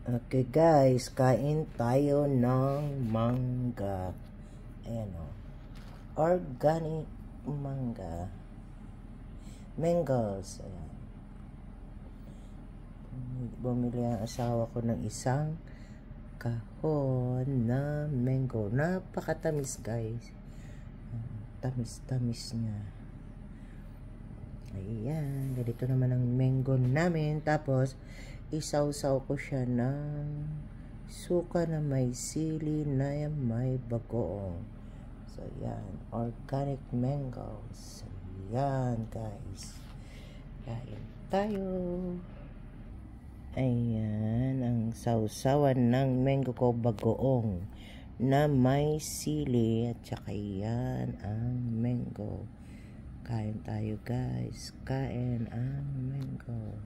Okay guys, kain tayo ng mangga. Ayan o. Organic mangga. Mangoes. Ayan. Bumili ang asawa ko ng isang kahon na mango. Napakatamis guys. Tamis-tamis niya. Ayan. Ganito naman ang mango namin. Tapos, isaw-saw ko siya ng suka na may sili na may bagoong. So, yan. Organic mangoes. Yan, guys. Kain tayo. Ayan. Ang sausawan ng mango ko bagoong na may sili. At saka yan ang mango. Kain tayo, guys. Kain ang mango.